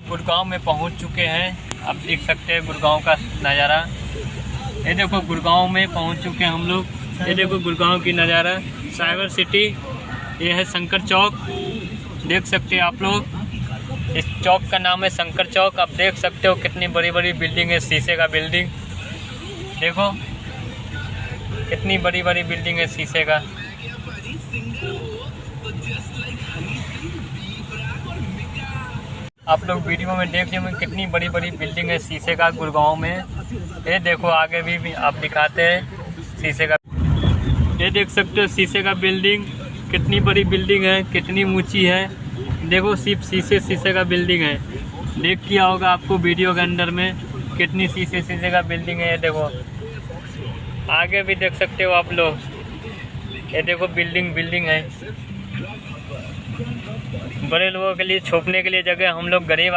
गुड़गांव में पहुंच चुके हैं। आप देख सकते हैं गुड़गांव का नज़ारा। ये देखो गुड़गांव में पहुंच चुके हैं हम लोग। ये देखो गुड़गांव की नज़ारा, साइबर सिटी। ये है शंकर चौक, देख सकते हैं आप लोग। इस चौक का नाम है शंकर चौक। आप देख सकते हो कितनी बड़ी बड़ी बिल्डिंग है, शीशे का बिल्डिंग। देखो कितनी बड़ी बड़ी बिल्डिंग है शीशे का। आप लोग वीडियो में देख रहे होंगे कितनी बड़ी बड़ी बिल्डिंग है शीशे का गुड़गांव में। ये देखो आगे भी आप दिखाते हैं शीशे का। ये देख सकते हो शीशे का बिल्डिंग, कितनी बड़ी बिल्डिंग है, कितनी ऊंची है। देखो सिर्फ शीशे का बिल्डिंग है। देख किया होगा आपको वीडियो के अंदर में कितनी शीशे का बिल्डिंग है। ये देखो आगे भी देख सकते हो आप लोग। ये देखो बिल्डिंग है। बड़े लोगों के लिए छुपने के लिए जगह, हम लोग गरीब